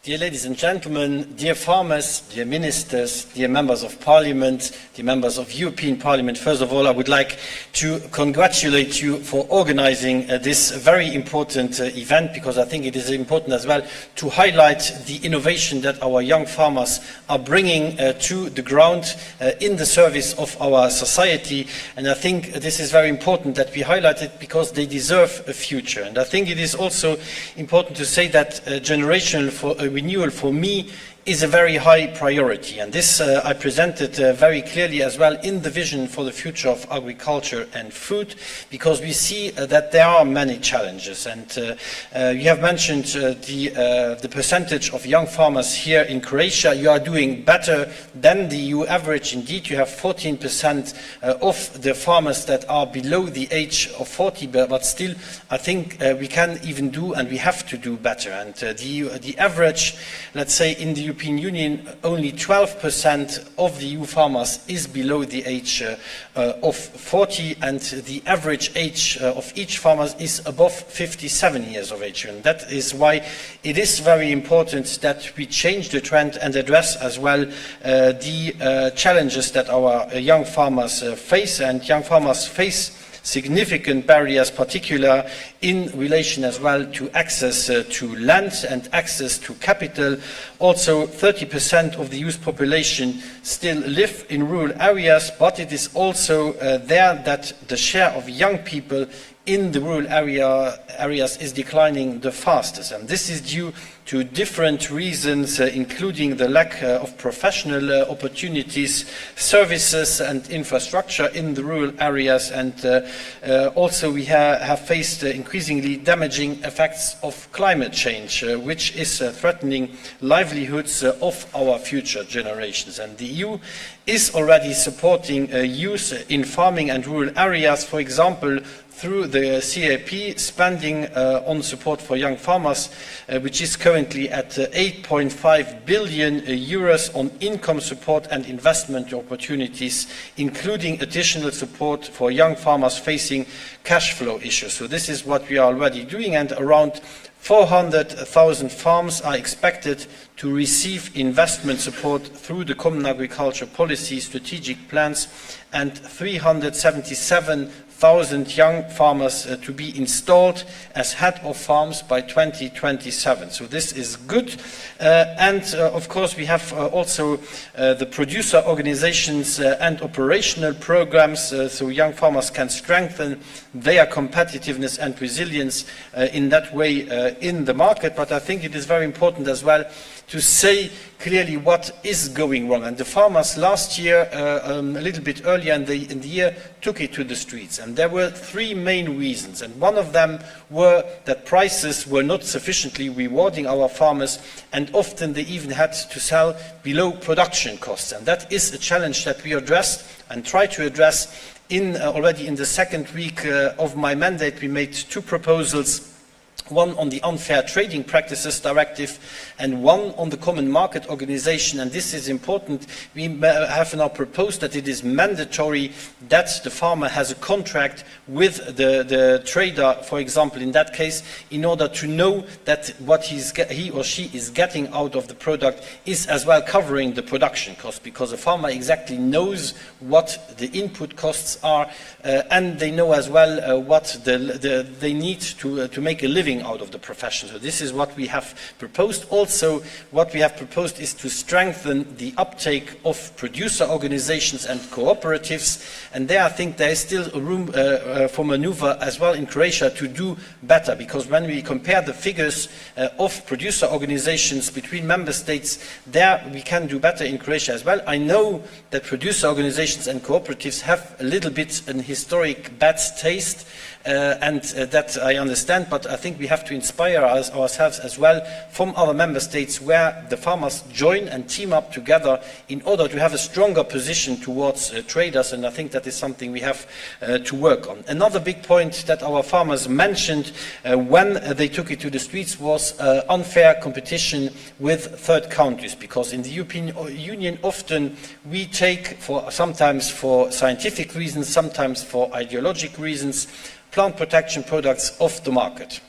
Dear ladies and gentlemen, dear farmers, dear ministers, dear members of parliament, dear members of European Parliament, first of all I would like to congratulate you for organizing this very important event, because I think it is important as well to highlight the innovation that our young farmers are bringing to the ground in the service of our society. And I think this is very important that we highlight it, because they deserve a future. And I think it is also important to say that generational renewal for me is a very high priority, and this I presented very clearly as well in the vision for the future of agriculture and food, because we see that there are many challenges. And you have mentioned the percentage of young farmers here in Croatia. You are doing better than the EU average. Indeed, you have 14% of the farmers that are below the age of 40, but still I think we can even do, and we have to do better. And the average, let's say, in the European Union, only 12% of the EU farmers is below the age of 40, and the average age of each farmer is above 57 years of age. And that is why it is very important that we change the trend and address as well the challenges that our young farmers face. And young farmers face significant barriers, particularly in relation as well to access to land and access to capital. Also, 30% of the youth population still live in rural areas, but it is also there that the share of young people in the rural areas is declining the fastest. And this is due to different reasons, including the lack of professional opportunities, services and infrastructure in the rural areas. And also we have faced increasingly damaging effects of climate change, which is threatening livelihoods of our future generations. And the EU is already supporting youth in farming and rural areas, for example, through the CAP spending on support for young farmers, which is currently at 8.5 billion euros on income support and investment opportunities, including additional support for young farmers facing cash flow issues. So this is what we are already doing, and around 400,000 farms are expected to receive investment support through the Common Agriculture Policy strategic plans, and 377,000 young farmers to be installed as head of farms by 2027. So this is good. Of course we have also the producer organizations and operational programs, so young farmers can strengthen their competitiveness and resilience in that way in the market. But I think it is very important as well to say clearly what is going wrong. And the farmers last year, a little bit earlier in the year, took it to the streets. And there were three main reasons. And one of them were that prices were not sufficiently rewarding our farmers, and often they even had to sell below production costs. And that is a challenge that we addressed and try to address already in the second week of my mandate. We made two proposals, one on the Unfair Trading Practices Directive and one on the Common Market Organization. And this is important. We have now proposed that it is mandatory that the farmer has a contract with the trader, for example, in that case, in order to know that what he or she is getting out of the product is as well covering the production cost, because the farmer exactly knows what the input costs are, and they know as well what they need to make a living out of the profession. So this is what we have proposed. Also, what we have proposed is to strengthen the uptake of producer organizations and cooperatives, and there I think there is still a room for maneuver as well in Croatia to do better, because when we compare the figures of producer organizations between member states, there we can do better in Croatia as well. I know that producer organizations and cooperatives have a little bit an historic bad taste, and that I understand, but I think we have to inspire ourselves as well from other member states, where the farmers join and team up together in order to have a stronger position towards traders, and I think that is something we have to work on. Another big point that our farmers mentioned when they took it to the streets was unfair competition with third countries, because in the European Union often we take, sometimes for scientific reasons, sometimes for ideological reasons, plant protection products off the market.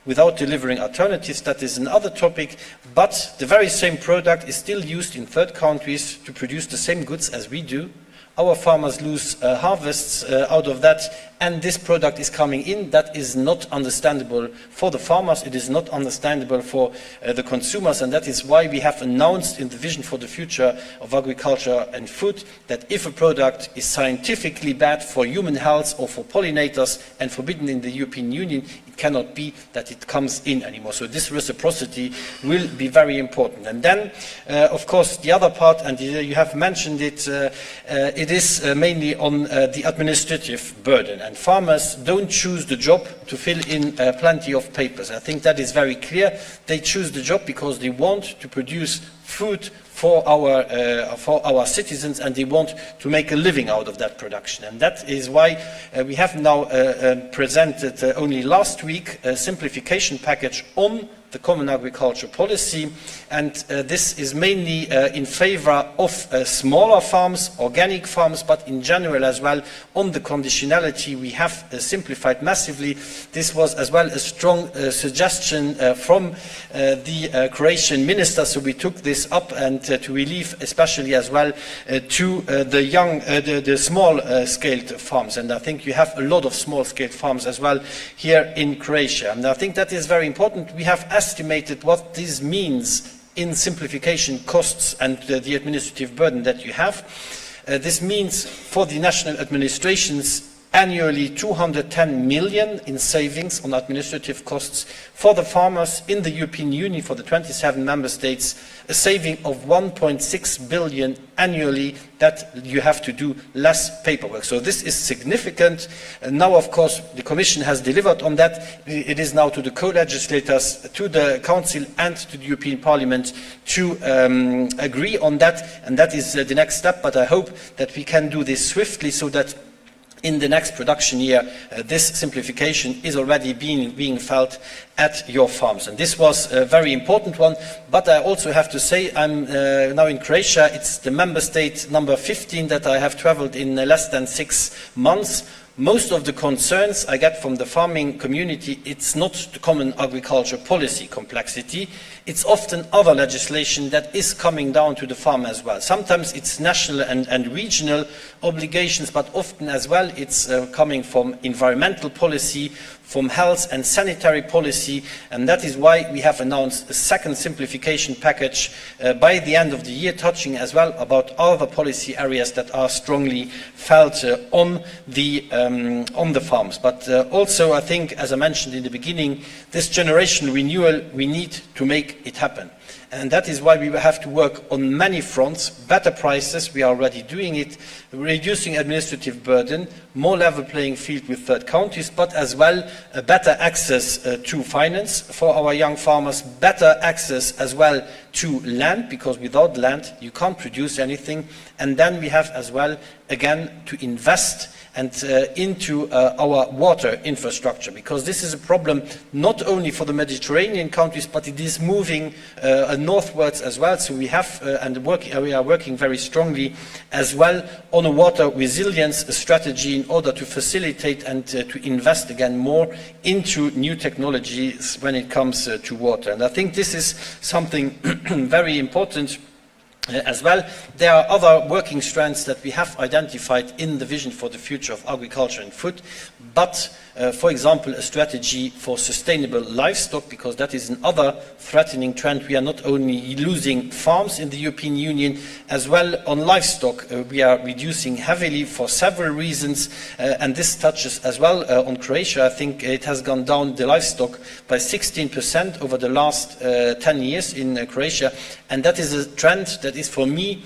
without delivering alternatives. That is another topic, but the very same product is still used in third countries to produce the same goods as we do. Our farmers lose harvests out of that, and this product is coming in. That is not understandable for the farmers, it is not understandable for the consumers, and that is why we have announced in the Vision for the Future of Agriculture and Food that if a product is scientifically bad for human health or for pollinators and forbidden in the European Union, it cannot be that it comes in anymore. So this reciprocity will be very important. And then, of course, the other part, and you have mentioned it, it is mainly on the administrative burden. And farmers don't choose the job to fill in plenty of papers. I think that is very clear. They choose the job because they want to produce food for our citizens, and they want to make a living out of that production. And that is why we have now presented only last week a simplification package on the common agriculture policy, and this is mainly in favor of smaller farms, organic farms, but in general as well on the conditionality we have simplified massively. This was as well a strong suggestion from the Croatian minister, so we took this up, and to relieve especially as well to the small scaled farms, and I think you have a lot of small scaled farms as well here in Croatia, and I think that is very important. We have estimated what this means in simplification costs and the administrative burden that you have. This means for the national administrations annually 210 million in savings on administrative costs. For the farmers in the European Union, for the 27 member states, a saving of 1.6 billion annually, that you have to do less paperwork. So this is significant. And now, of course, the Commission has delivered on that. It is now to the co-legislators, to the Council and to the European Parliament to agree on that, and that is the next step. But I hope that we can do this swiftly so that in the next production year, this simplification is already being felt at your farms. And this was a very important one, but I also have to say I'm now in Croatia. It's the member state number 15 that I have traveled in less than 6 months. Most of the concerns I get from the farming community, it's not the common agriculture policy complexity, it's often other legislation that is coming down to the farm as well. Sometimes it's national and regional obligations, but often as well it's coming from environmental policy, from health and sanitary policy, and that is why we have announced a second simplification package by the end of the year, touching as well about other policy areas that are strongly felt on the farms. But also I think, as I mentioned in the beginning, this generation renewal, we need to make it happen. And that is why we have to work on many fronts. Better prices, we are already doing it, reducing administrative burden, more level playing field with third countries, but as well better access to finance for our young farmers, better access as well to land, because without land you can't produce anything. And then we have as well, again, to invest and into our water infrastructure, because this is a problem not only for the Mediterranean countries, but it is moving northwards as well. So we have we are working very strongly as well on a water resilience strategy in order to facilitate and to invest again more into new technologies when it comes to water. And I think this is something very important. As well, there are other working strands that we have identified in the Vision for the Future of Agriculture and Food, but for example, a strategy for sustainable livestock, because that is another threatening trend. We are not only losing farms in the European Union, as well on livestock we are reducing heavily for several reasons, and this touches as well on Croatia. I think it has gone down, the livestock, by 16% over the last 10 years in Croatia, and that is a trend that is for me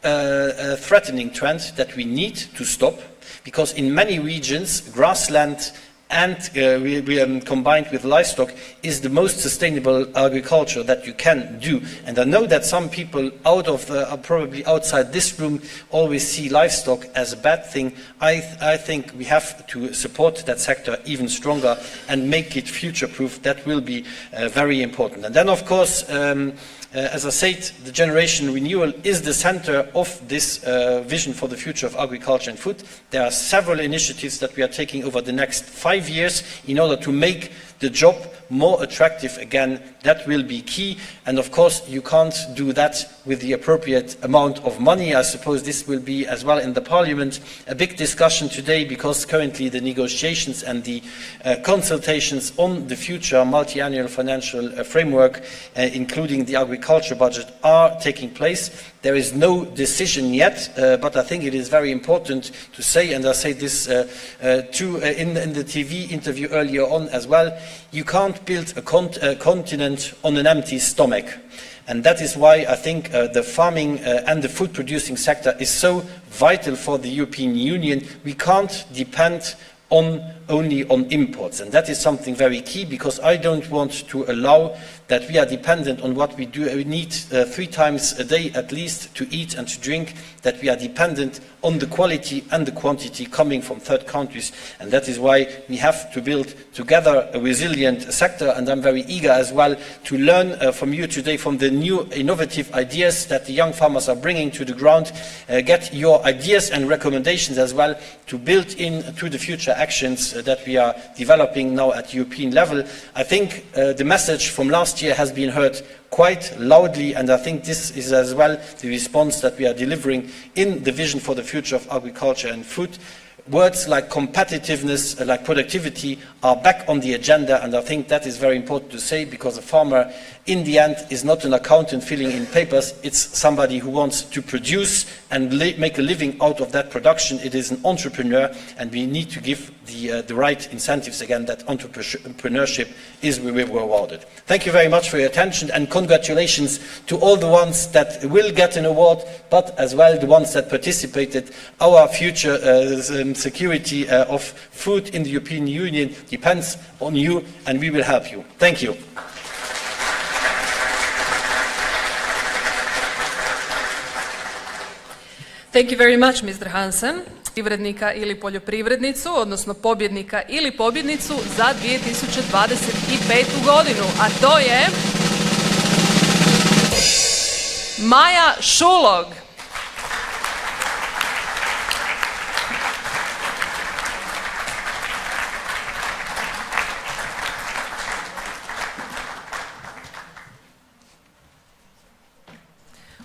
a threatening trend that we need to stop, because in many regions grassland and combined with livestock is the most sustainable agriculture that you can do. And I know that some people out of probably outside this room always see livestock as a bad thing. I think we have to support that sector even stronger and make it future-proof. That will be very important. And then, of course, as I said, the generation renewal is the center of this vision for the future of agriculture and food. There are several initiatives that we are taking over the next 5 years in order to make the job more attractive again. That will be key. And of course, you can't do that with the appropriate amount of money. I suppose this will be as well in the Parliament a big discussion today, because currently the negotiations and the consultations on the future multi-annual financial framework, including the agriculture budget, are taking place. There is no decision yet, but I think it is very important to say, and I say this in the TV interview earlier on as well, you can't build a continent on an empty stomach. And that is why I think the farming and the food producing sector is so vital for the European Union. We can't depend only on imports, and that is something very key, because I don't want to allow that we are dependent on what we do. We need 3 times a day at least to eat and to drink, that we are dependent on the quality and the quantity coming from third countries, and that is why we have to build together a resilient sector. And I'm very eager as well to learn from you today, from the new innovative ideas that the young farmers are bringing to the ground, get your ideas and recommendations as well to build into the future actions that we are developing now at European level. I think the message from last year has been heard quite loudly, and I think this is as well the response that we are delivering in the vision for the future of agriculture and food. Words like competitiveness, like productivity, are back on the agenda, and I think that is very important to say, because a farmer in the end is not an accountant filling in papers. It's somebody who wants to produce and make a living out of that production. It is an entrepreneur, and we need to give the right incentives again, that entrepreneurship is rewarded. Thank you very much for your attention, and congratulations to all the ones that will get an award, but as well the ones that participated. Our future security of food in the European Union depends on you, and we will help you. Thank you. Thank you very much, Mr. Hansen. Privrednika ili poljoprivrednicu, odnosno pobjednika ili pobjednicu za 2025. godinu, a to je Maja Šulog.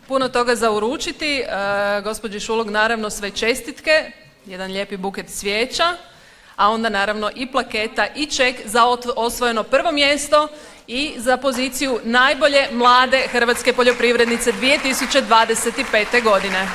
Puno toga za uručiti, gospođi Šulog naravno sve čestitke, jedan lijepi buket cvijeća, a onda naravno i plaketa i ček za osvojeno prvo mjesto i za poziciju najbolje mlade hrvatske poljoprivrednice 2025. godine.